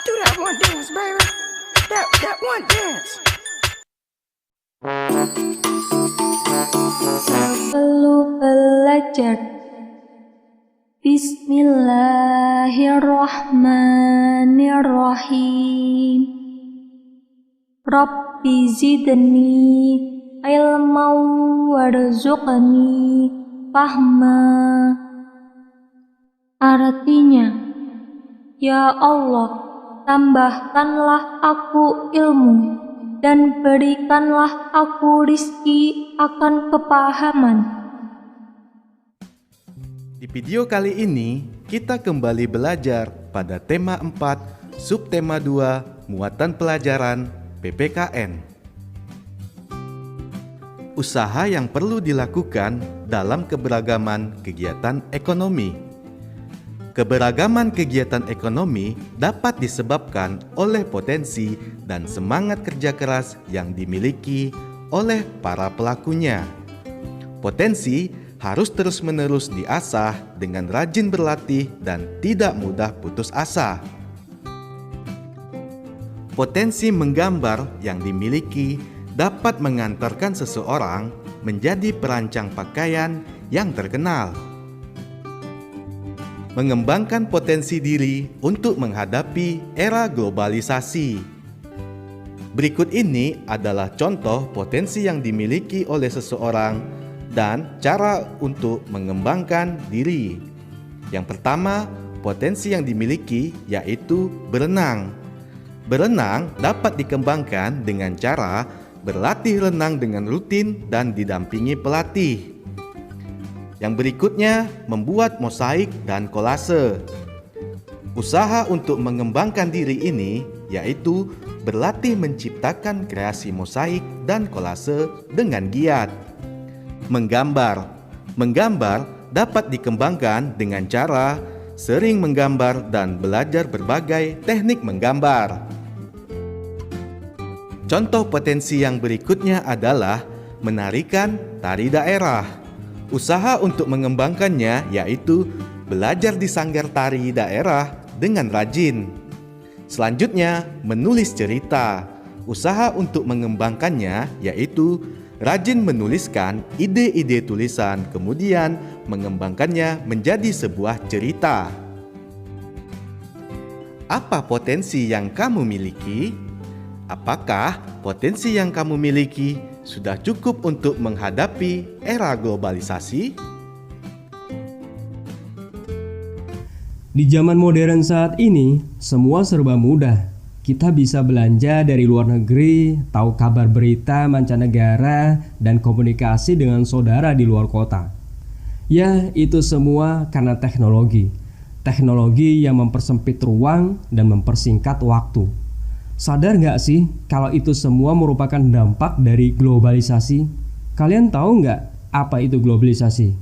Do that one dance, baby. That one dance. Sebelum belajar, Bismillahirrahmanirrahim. Rabbi zidni ilman warzuqni fahma. Artinya, ya Allah, tambahkanlah aku ilmu dan berikanlah aku rizki akan kepahaman. Di video kali ini, kita kembali belajar pada tema 4, subtema 2, muatan pelajaran PPKN. Usaha yang perlu dilakukan dalam keberagaman kegiatan ekonomi. Keberagaman kegiatan ekonomi dapat disebabkan oleh potensi dan semangat kerja keras yang dimiliki oleh para pelakunya. Potensi harus terus-menerus diasah dengan rajin berlatih dan tidak mudah putus asa. Potensi menggambar yang dimiliki dapat mengantarkan seseorang menjadi perancang pakaian yang terkenal. Mengembangkan potensi diri untuk menghadapi era globalisasi. Berikut ini adalah contoh potensi yang dimiliki oleh seseorang dan cara untuk mengembangkan diri. Yang pertama, potensi yang dimiliki yaitu berenang. Berenang dapat dikembangkan dengan cara berlatih renang dengan rutin dan didampingi pelatih. Yang berikutnya, membuat mosaik dan kolase. Usaha untuk mengembangkan diri ini yaitu berlatih menciptakan kreasi mosaik dan kolase dengan giat. Menggambar. Menggambar dapat dikembangkan dengan cara sering menggambar dan belajar berbagai teknik menggambar. Contoh potensi yang berikutnya adalah menarikan tari daerah. Usaha untuk mengembangkannya yaitu belajar di sanggar tari daerah dengan rajin. Selanjutnya, menulis cerita. Usaha untuk mengembangkannya yaitu rajin menuliskan ide-ide tulisan, kemudian mengembangkannya menjadi sebuah cerita. Apa potensi yang kamu miliki? Apakah potensi yang kamu miliki sudah cukup untuk menghadapi era globalisasi? Di zaman modern saat ini, semua serba mudah. Kita bisa belanja dari luar negeri, tahu kabar berita mancanegara, dan komunikasi dengan saudara di luar kota. Ya, itu semua karena teknologi. Teknologi yang mempersempit ruang dan mempersingkat waktu. Sadar nggak sih kalau itu semua merupakan dampak dari globalisasi? Kalian tahu nggak apa itu globalisasi?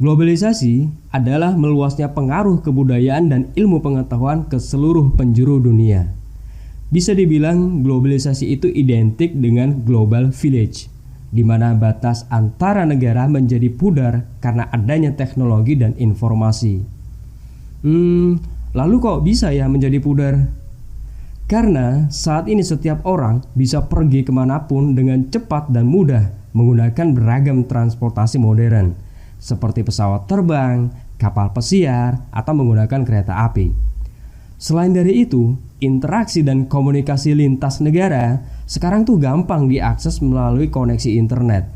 Globalisasi adalah meluasnya pengaruh kebudayaan dan ilmu pengetahuan ke seluruh penjuru dunia. Bisa dibilang globalisasi itu identik dengan global village, di mana batas antara negara menjadi pudar karena adanya teknologi dan informasi. Lalu kok bisa ya menjadi pudar? Karena saat ini setiap orang bisa pergi kemanapun dengan cepat dan mudah menggunakan beragam transportasi modern seperti pesawat terbang, kapal pesiar, atau menggunakan kereta api. Selain dari itu, interaksi dan komunikasi lintas negara sekarang tuh gampang diakses melalui koneksi internet.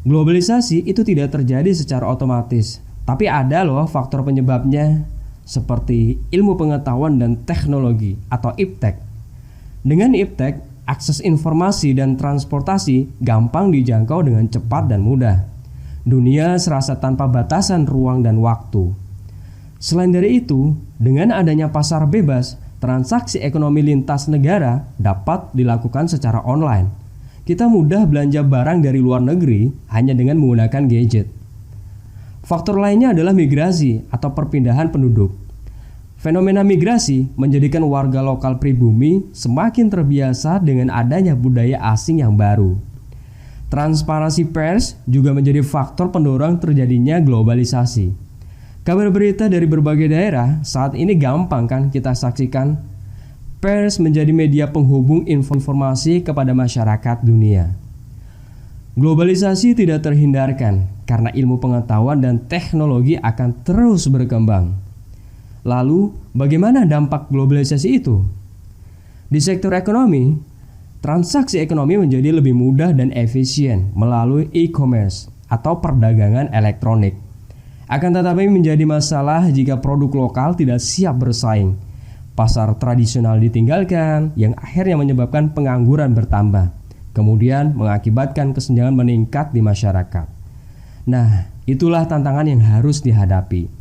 Globalisasi itu tidak terjadi secara otomatis, tapi ada loh faktor penyebabnya, seperti ilmu pengetahuan dan teknologi atau IPTEK. Dengan IPTEK, akses informasi dan transportasi gampang dijangkau dengan cepat dan mudah. Dunia serasa tanpa batasan ruang dan waktu. Selain dari itu, dengan adanya pasar bebas, transaksi ekonomi lintas negara dapat dilakukan secara online. Kita mudah belanja barang dari luar negeri hanya dengan menggunakan gadget. Faktor lainnya adalah migrasi atau perpindahan penduduk. Fenomena migrasi menjadikan warga lokal pribumi semakin terbiasa dengan adanya budaya asing yang baru. Transparansi pers juga menjadi faktor pendorong terjadinya globalisasi. Kabar berita dari berbagai daerah saat ini gampang kan kita saksikan. Pers menjadi media penghubung informasi kepada masyarakat dunia. Globalisasi tidak terhindarkan karena ilmu pengetahuan dan teknologi akan terus berkembang. Lalu, bagaimana dampak globalisasi itu? Di sektor ekonomi, transaksi ekonomi menjadi lebih mudah dan efisien melalui e-commerce atau perdagangan elektronik. Akan tetapi menjadi masalah jika produk lokal tidak siap bersaing. Pasar tradisional ditinggalkan yang akhirnya menyebabkan pengangguran bertambah. Kemudian mengakibatkan kesenjangan meningkat di masyarakat. Nah, itulah tantangan yang harus dihadapi.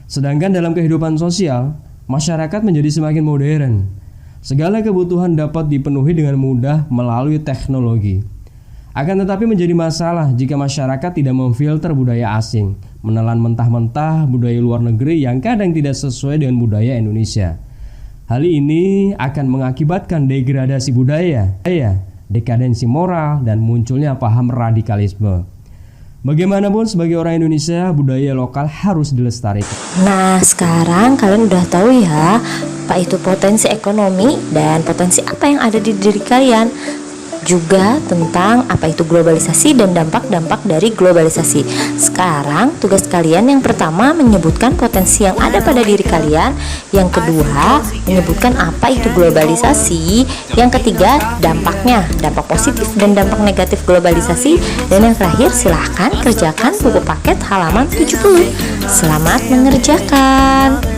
Sedangkan dalam kehidupan sosial, masyarakat menjadi semakin modern. Segala kebutuhan dapat dipenuhi dengan mudah melalui teknologi. Akan tetapi menjadi masalah jika masyarakat tidak memfilter budaya asing, menelan mentah-mentah budaya luar negeri yang kadang tidak sesuai dengan budaya Indonesia. Hal ini akan mengakibatkan degradasi budaya, dekadensi moral, dan munculnya paham radikalisme. Bagaimanapun sebagai orang Indonesia, budaya lokal harus dilestarikan. Nah, sekarang kalian udah tahu ya apa itu potensi ekonomi dan potensi apa yang ada di diri kalian. Juga tentang apa itu globalisasi dan dampak-dampak dari globalisasi. Sekarang tugas kalian yang pertama menyebutkan potensi yang ada pada diri kalian. Yang kedua menyebutkan apa itu globalisasi. Yang ketiga dampaknya, dampak positif dan dampak negatif globalisasi. Dan yang terakhir silahkan kerjakan buku paket halaman 70. Selamat mengerjakan.